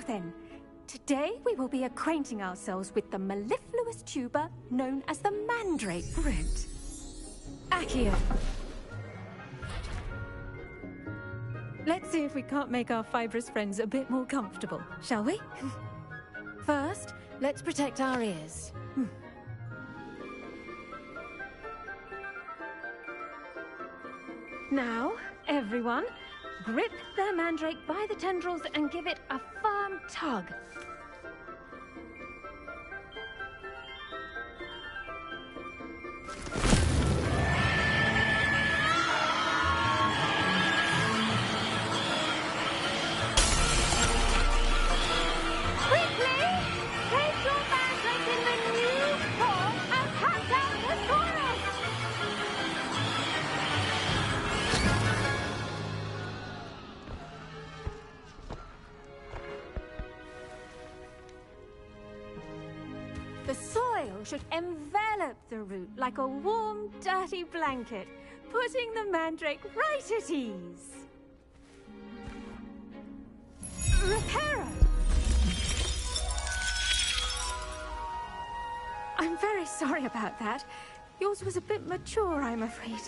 then, today we will be acquainting ourselves with the mellifluous tuber known as the mandrake root. Accio. Let's see if we can't make our fibrous friends a bit more comfortable, shall we? First, let's protect our ears. Now, everyone, grip their mandrake by the tendrils and give it a firm tug. The soil should envelop the root like a warm, dirty blanket, putting the mandrake right at ease. Reparo! I'm very sorry about that. Yours was a bit mature, I'm afraid.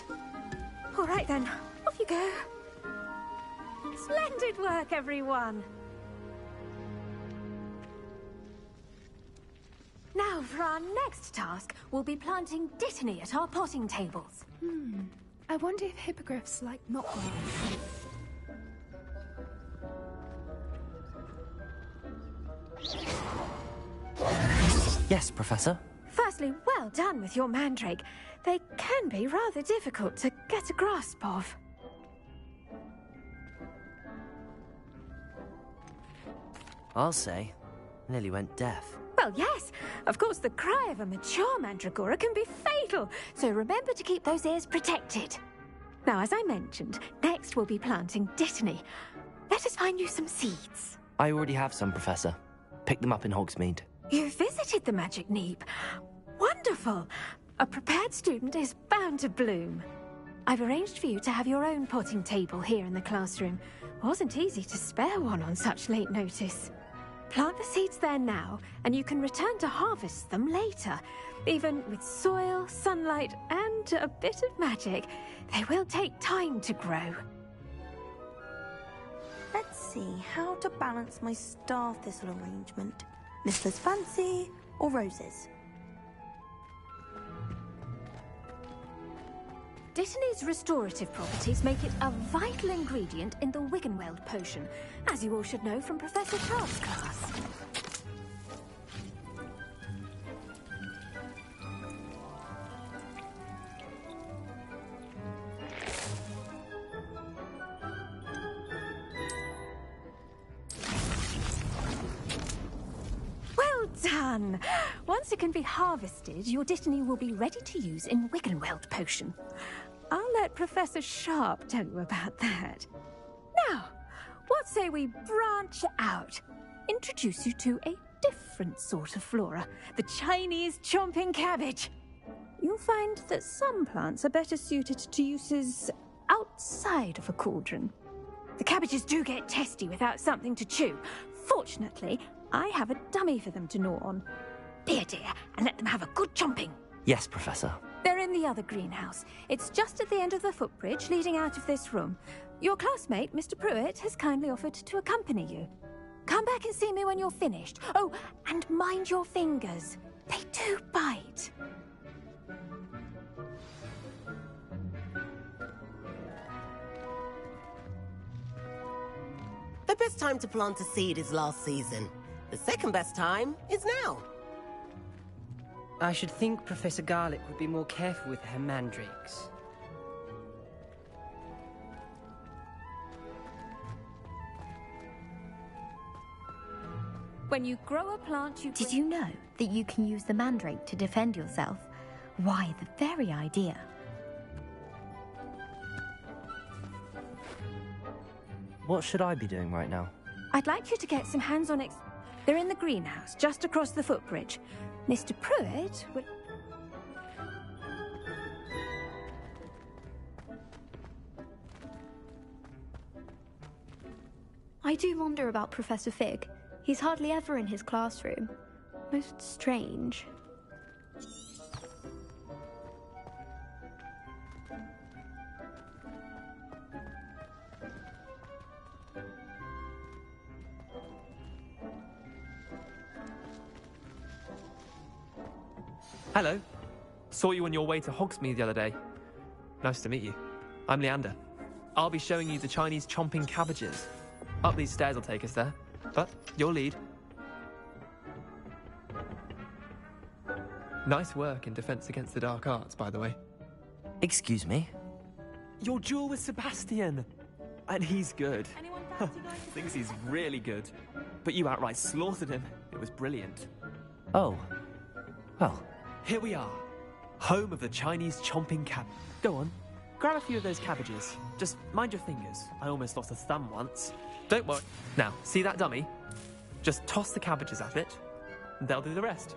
All right then, off you go. Splendid work, everyone. Now, for our next task, we'll be planting dittany at our potting tables. I wonder if hippogriffs like knotgrass. Yes, Professor. Firstly, well done with your mandrake. They can be rather difficult to get a grasp of. I'll say, nearly went deaf. Well, yes. Of course, the cry of a mature mandragora can be fatal, so remember to keep those ears protected. Now, as I mentioned, next we'll be planting dittany. Let us find you some seeds. I already have some, Professor. Picked them up in Hogsmeade. You visited the Magic Neep. Wonderful. A prepared student is bound to bloom. I've arranged for you to have your own potting table here in the classroom. Wasn't easy to spare one on such late notice. Plant the seeds there now, and you can return to harvest them later. Even with soil, sunlight, and a bit of magic, they will take time to grow. Let's see how to balance my star thistle arrangement. Mister's fancy or roses? Dittany's restorative properties make it a vital ingredient in the Wiggenweld potion, as you all should know from Professor Sharp's class. Well done! Once it can be harvested, your dittany will be ready to use in Wiggenweld potion. I'll let Professor Sharp tell you about that. Now, what say we branch out? Introduce you to a different sort of flora, the Chinese chomping cabbage. You'll find that some plants are better suited to uses outside of a cauldron. The cabbages do get testy without something to chew. Fortunately, I have a dummy for them to gnaw on. Be a dear and let them have a good chomping. Yes, Professor. They're in the other greenhouse. It's just at the end of the footbridge leading out of this room. Your classmate, Mr. Pruitt, has kindly offered to accompany you. Come back and see me when you're finished. Oh, and mind your fingers. They do bite. The best time to plant a seed is last season. The second best time is now. I should think Professor Garlick would be more careful with her mandrakes. When you grow a plant, you... Did you know that you can use the mandrake to defend yourself? Why, the very idea. What should I be doing right now? I'd like you to get some hands-on They're in the greenhouse, just across the footbridge. Mr. Pruitt would... I do wonder about Professor Fig. He's hardly ever in his classroom. Most strange. Hello. Saw you on your way to Hogsmeade the other day. Nice to meet you. I'm Leander. I'll be showing you the Chinese chomping cabbages. Up these stairs will take us there. But your lead. Nice work in Defense Against the Dark Arts, by the way. Excuse me? Your duel with Sebastian! And he's good. Thinks he's really good. But you outright slaughtered him. It was brilliant. Oh. Well. Here we are. Home of the Chinese chomping cab. Go on. Grab a few of those cabbages. Just mind your fingers. I almost lost a thumb once. Don't worry. Now, see that dummy? Just toss the cabbages at it, and they'll do the rest.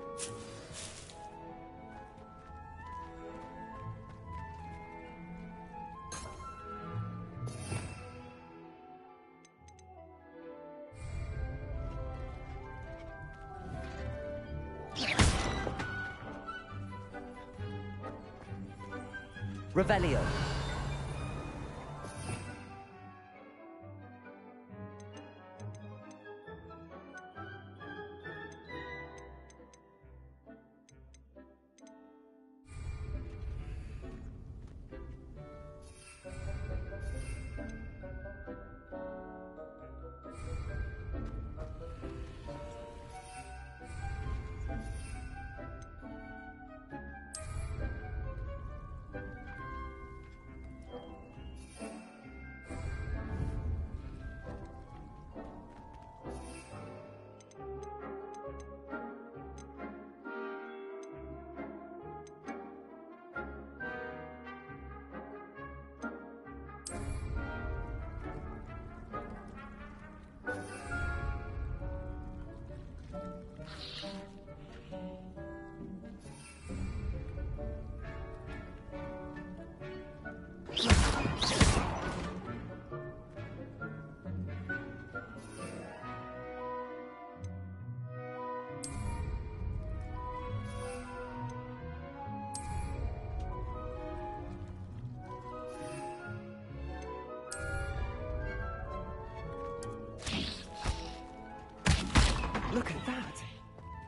Revelio. Look at that!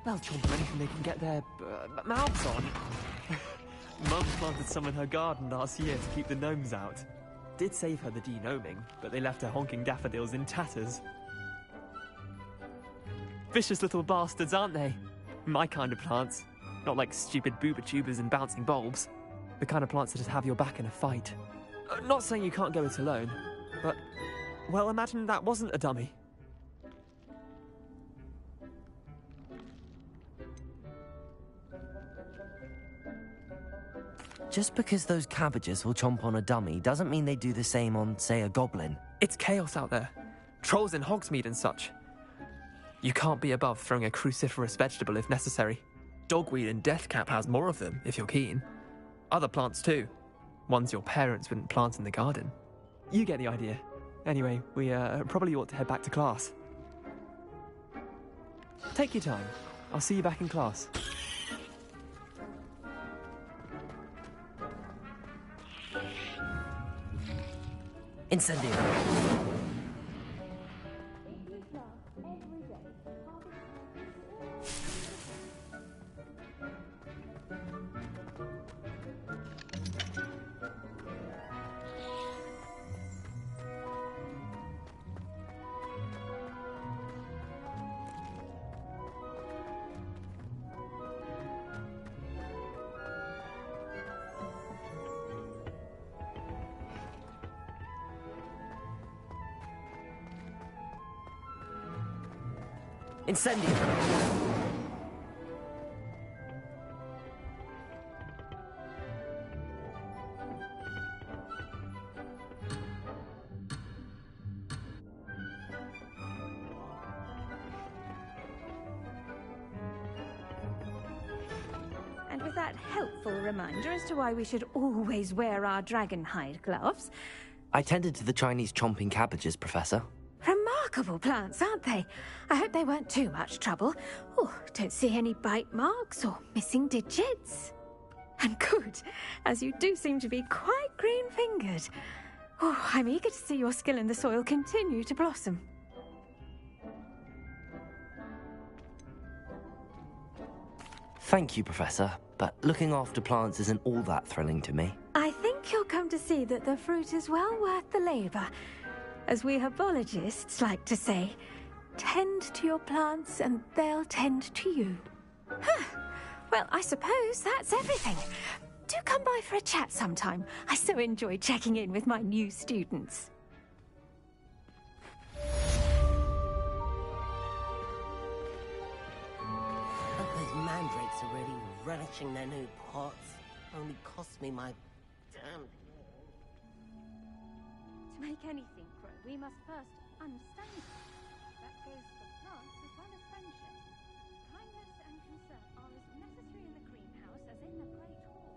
They'll chomp anything they can get their mouths on. Mum planted some in her garden last year to keep the gnomes out. Did save her the de-gnoming, but they left her honking daffodils in tatters. Vicious little bastards, aren't they? My kind of plants. Not like stupid booba tubers and bouncing bulbs. The kind of plants that just have your back in a fight. Not saying you can't go it alone, but... well, imagine that wasn't a dummy. Just because those cabbages will chomp on a dummy doesn't mean they do the same on, say, a goblin. It's chaos out there. Trolls in Hogsmeade and such. You can't be above throwing a cruciferous vegetable if necessary. Dogweed and deathcap has more of them, if you're keen. Other plants too. Ones your parents wouldn't plant in the garden. You get the idea. Anyway, we probably ought to head back to class. Take your time. I'll see you back in class. Incendio. Incendio. And with that helpful reminder as to why we should always wear our dragon hide gloves... I tended to the Chinese chomping cabbages, Professor. remarkable plants, aren't they? I hope they weren't too much trouble. Oh, don't see any bite marks or missing digits. And good, as you do seem to be quite green-fingered. Oh, I'm eager to see your skill in the soil continue to blossom. Thank you, Professor, but looking after plants isn't all that thrilling to me. I think you'll come to see that the fruit is well worth the labor. As we herbologists like to say, tend to your plants and they'll tend to you. Huh. Well, I suppose that's everything. Do come by for a chat sometime. I so enjoy checking in with my new students. Those mandrakes are really relishing their new pots. Only cost me my damn... To make anything grow, we must first understand it. That goes for plants as well as friendship. Kindness and concern are as necessary in the greenhouse as in the Great Hall.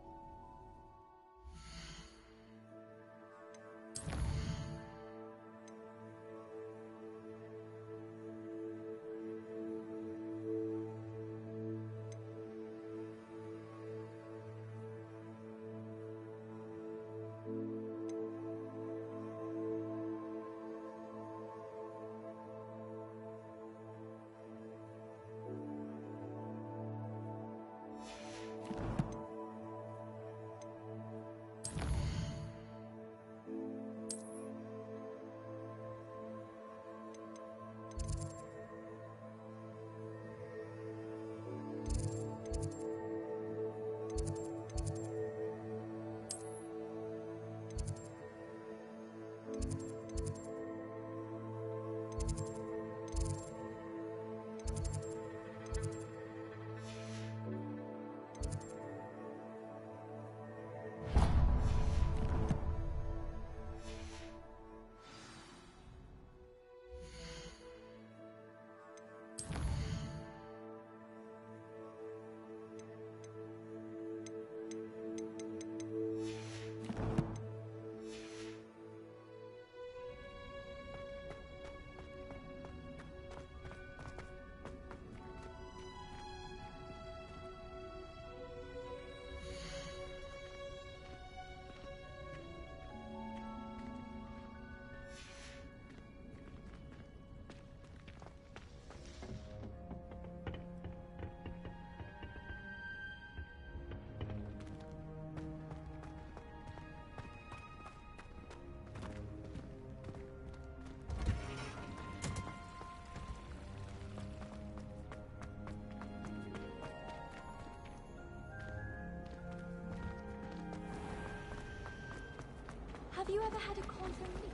Have you ever had a quantum leap?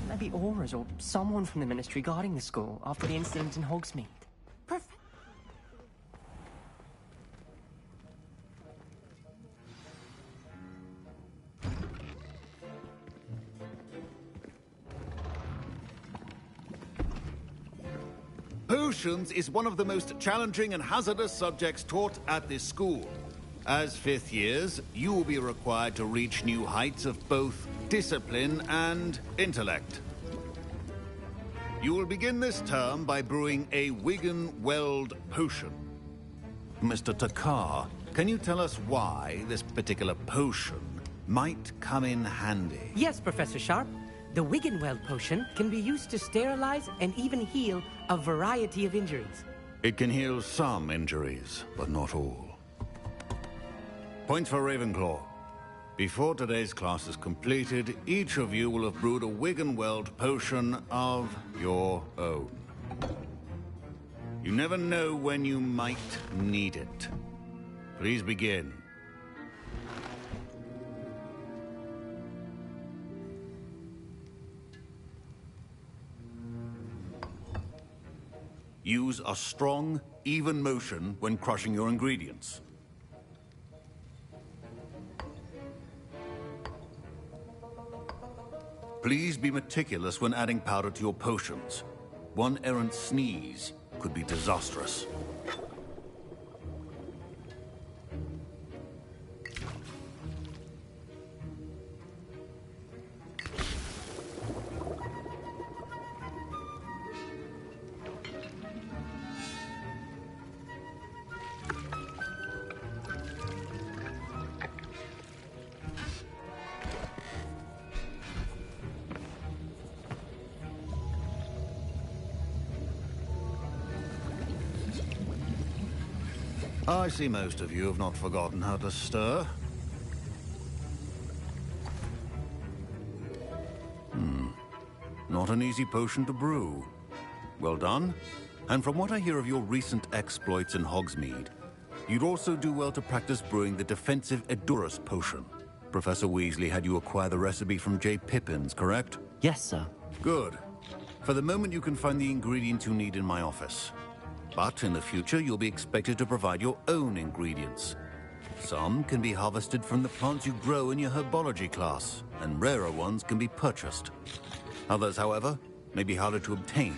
Maybe Aura's or someone from the Ministry guarding the school after the incident in Hogsmeade. Potions is one of the most challenging and hazardous subjects taught at this school. As fifth years, you will be required to reach new heights of both discipline and intellect. You will begin this term by brewing a Wiggenweld potion. Mr. Takar, can you tell us why this particular potion might come in handy? Yes, Professor Sharp. The Wiggenweld potion can be used to sterilize and even heal a variety of injuries. It can heal some injuries, but not all. Point for Ravenclaw. Before today's class is completed, each of you will have brewed a Wiggenweld potion of your own. You never know when you might need it. Please begin. Use a strong, even motion when crushing your ingredients. Please be meticulous when adding powder to your potions. One errant sneeze could be disastrous. I see most of you have not forgotten how to stir. Not an easy potion to brew. Well done. And from what I hear of your recent exploits in Hogsmeade, you'd also do well to practice brewing the defensive Edurus potion. Professor Weasley had you acquire the recipe from J. Pippin's, correct? Yes, sir. Good. For the moment, you can find the ingredients you need in my office. But in the future, you'll be expected to provide your own ingredients. Some can be harvested from the plants you grow in your herbology class, and rarer ones can be purchased. Others, however, may be harder to obtain,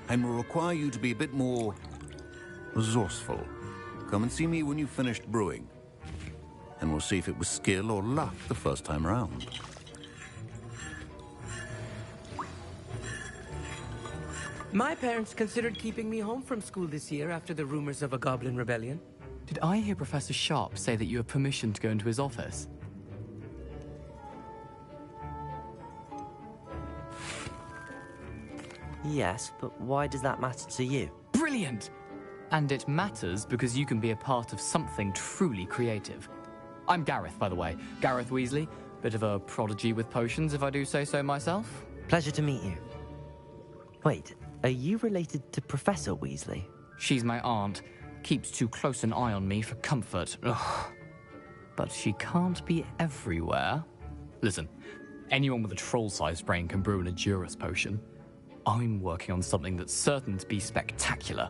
and will require you to be a bit more resourceful. Come and see me when you've finished brewing, and we'll see if it was skill or luck the first time round. My parents considered keeping me home from school this year after the rumors of a goblin rebellion. Did I hear Professor Sharp say that you have permission to go into his office? Yes, but why does that matter to you? Brilliant! And it matters because you can be a part of something truly creative. I'm Gareth, by the way. Gareth Weasley. Bit of a prodigy with potions, if I do say so myself. Pleasure to meet you. Wait, are you related to Professor Weasley? She's my aunt. Keeps too close an eye on me for comfort. Ugh. But she can't be everywhere. Listen, anyone with a troll-sized brain can brew an Edurus potion. I'm working on something that's certain to be spectacular.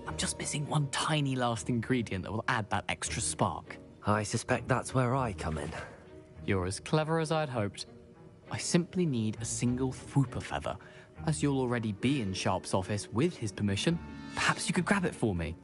I'm just missing one tiny last ingredient that will add that extra spark. I suspect that's where I come in. You're as clever as I'd hoped. I simply need a single Fwooper feather. As you'll already be in Sharp's office with his permission, perhaps you could grab it for me.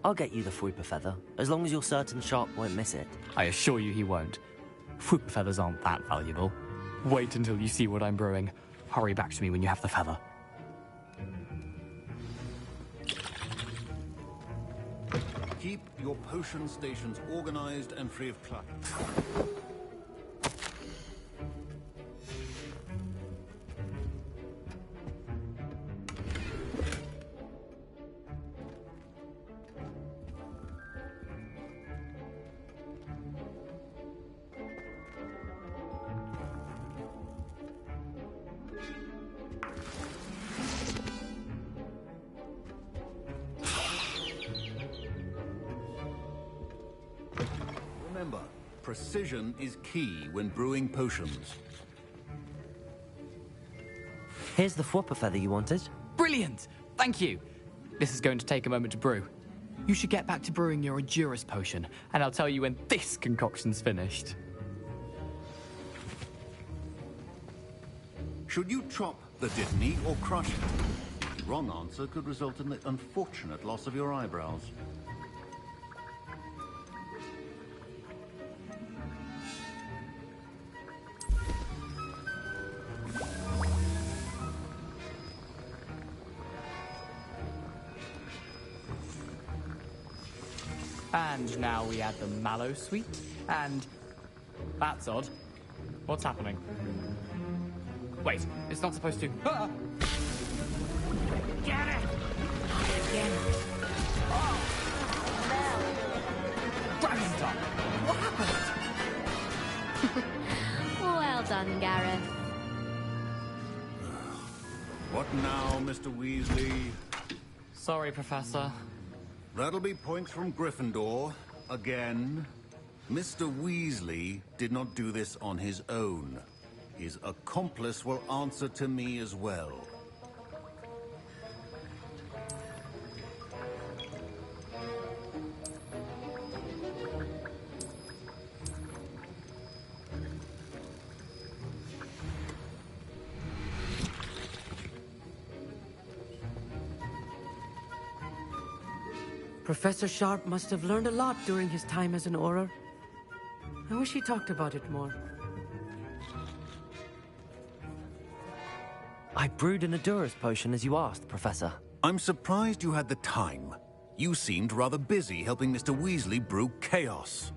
I'll get you the Fwooper feather, as long as you're certain Sharp won't miss it. I assure you he won't. Fwooper feathers aren't that valuable. Wait until you see what I'm brewing. Hurry back to me when you have the feather. Keep your potion stations organized and free of clutter. Remember, precision is key when brewing potions. Here's the Fwooper feather you wanted. Brilliant! Thank you! This is going to take a moment to brew. You should get back to brewing your Edurus potion, and I'll tell you when this concoction's finished. Should you chop the Dittany or crush it? The wrong answer could result in the unfortunate loss of your eyebrows. And now we add the mallow sweet, and... That's odd. What's happening? Wait, it's not supposed to... Ah! Get it! Again. Oh! Dragon Dog! What happened? Well done, Gareth. What now, Mr. Weasley? Sorry, Professor. That'll be points from Gryffindor, again. Mr. Weasley did not do this on his own. his accomplice will answer to me as well. Professor Sharp must have learned a lot during his time as an Auror. I wish he talked about it more. I brewed an Adurus potion as you asked, Professor. I'm surprised you had the time. You seemed rather busy helping Mr. Weasley brew chaos.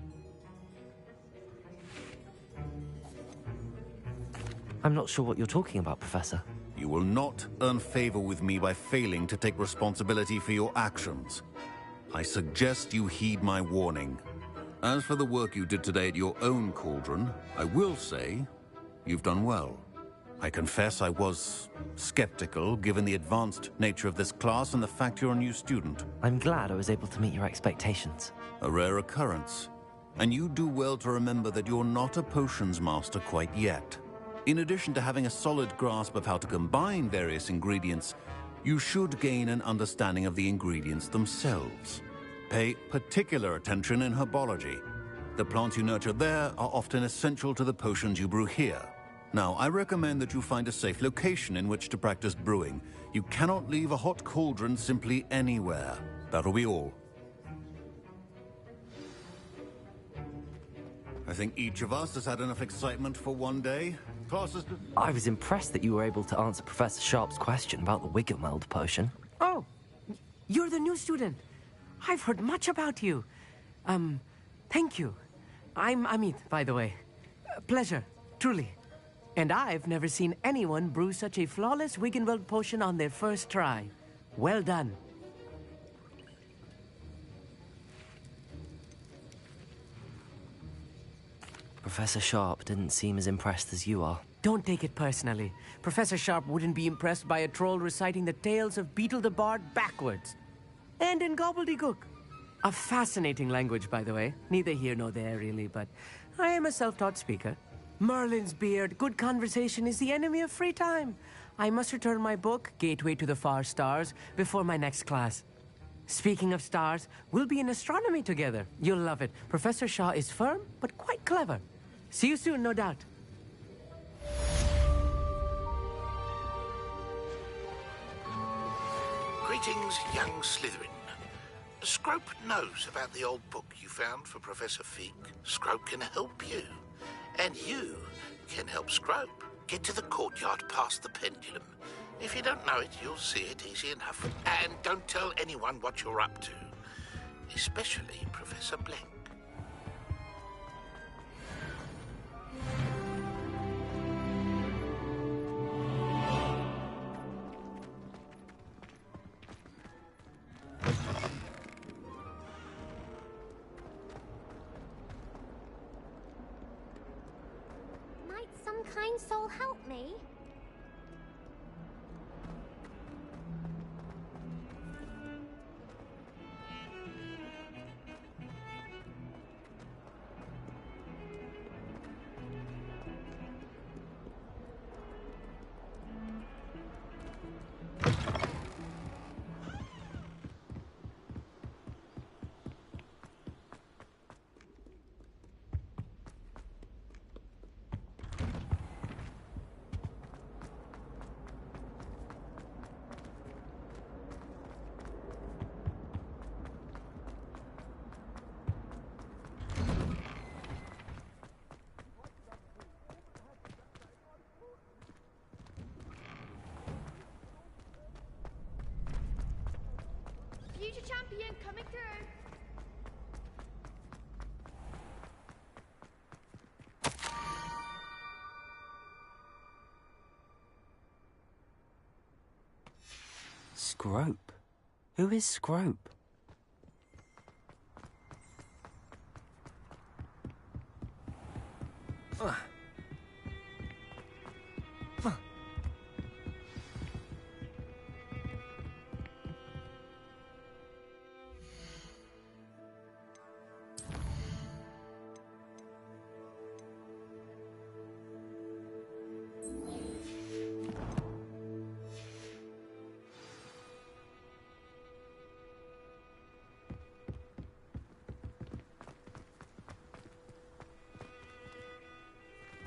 I'm not sure what you're talking about, Professor. You will not earn favor with me by failing to take responsibility for your actions. I suggest you heed my warning. As for the work you did today at your own cauldron, I will say you've done well. I confess I was skeptical, given the advanced nature of this class and the fact you're a new student. I'm glad I was able to meet your expectations. A rare occurrence. And you do well to remember that you're not a potions master quite yet. In addition to having a solid grasp of how to combine various ingredients, you should gain an understanding of the ingredients themselves. Pay particular attention in herbology. The plants you nurture there are often essential to the potions you brew here. Now, I recommend that you find a safe location in which to practice brewing. You cannot leave a hot cauldron simply anywhere. That'll be all. I think each of us has had enough excitement for one day. Classes... I was impressed that you were able to answer Professor Sharp's question about the Wiggenweld potion. Oh, you're the new student. I've heard much about you. Thank you. I'm Amit, by the way. Pleasure, truly. And I've never seen anyone brew such a flawless Wiggenweld potion on their first try. Well done. Professor Sharp didn't seem as impressed as you are. Don't take it personally. Professor Sharp wouldn't be impressed by a troll reciting the tales of Beetle the Bard backwards. And in gobbledygook. A fascinating language, by the way. Neither here nor there, really, but I am a self-taught speaker. Merlin's beard, good conversation is the enemy of free time. I must return my book, Gateway to the Far Stars, before my next class. Speaking of stars, we'll be in astronomy together. You'll love it. Professor Shaw is firm, but quite clever. See you soon, no doubt. Greetings, young Slytherin. Scrope knows about the old book you found for Professor Fig. Scrope can help you. And you can help Scrope get to the courtyard past the pendulum. If you don't know it, you'll see it easy enough. And don't tell anyone what you're up to. Especially Professor Blank. Some kind soul help me? Future champion coming through. Scrope? Who is Scrope?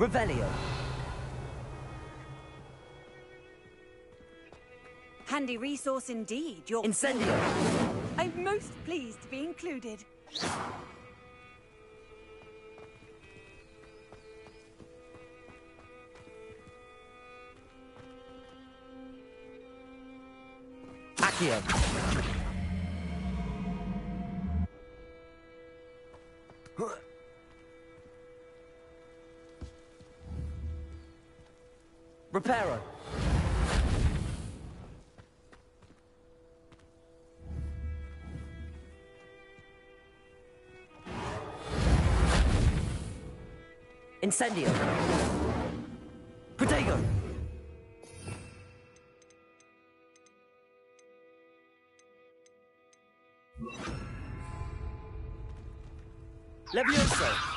Revelio. Handy resource indeed. Your Incendio. I'm most pleased to be included. Accio. Reparo. Incendio. Protego. Levioso.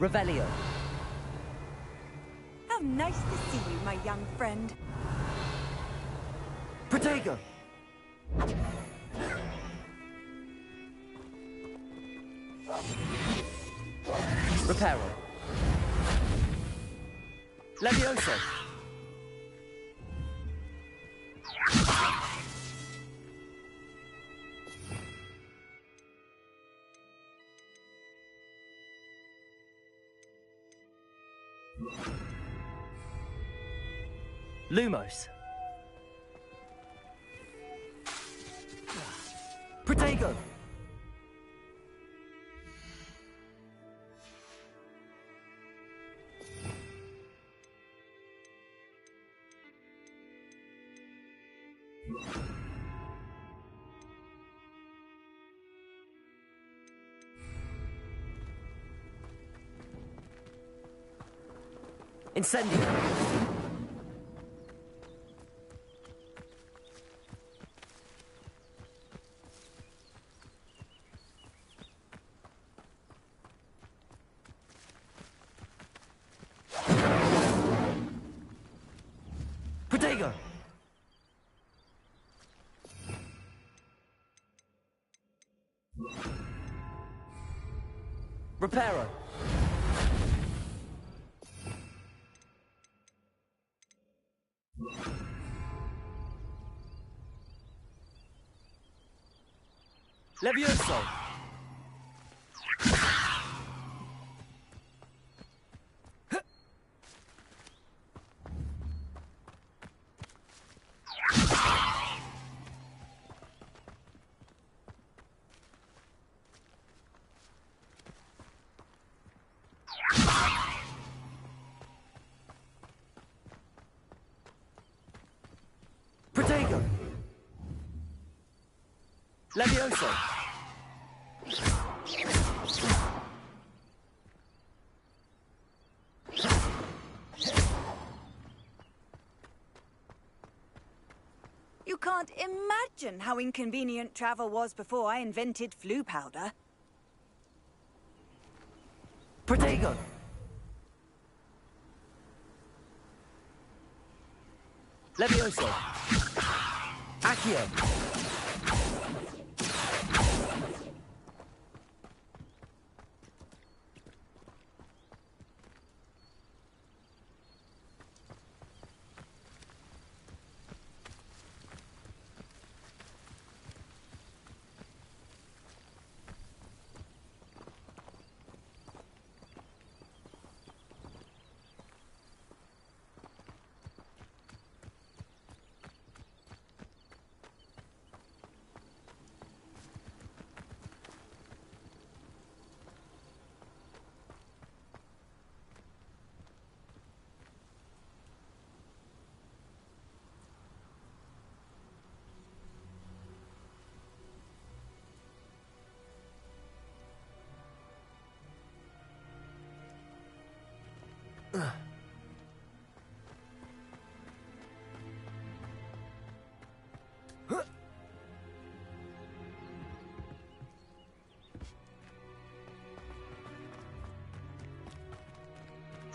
Revelio. How nice to see you, my young friend. Protego. Reparo. Levioso. Lumos. Protego. Incendio. Protego. Reparo. Levioso. Protego. Levioso. You can't imagine how inconvenient travel was before I invented flu powder. Protego. Levioso. Accio.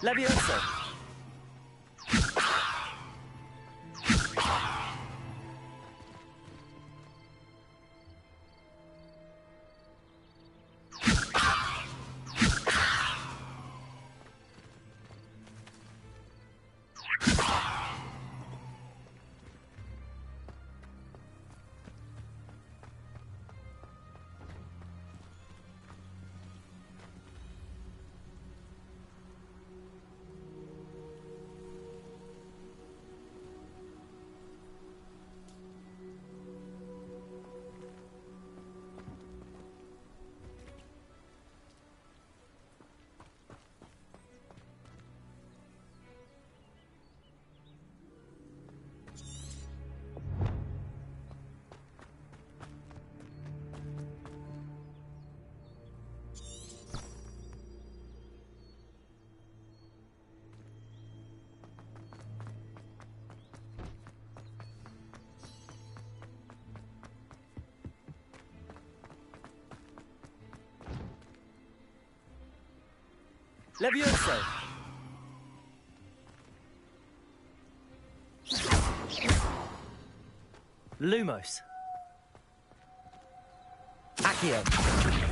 Levioso. Levioso. Lumos. Accio.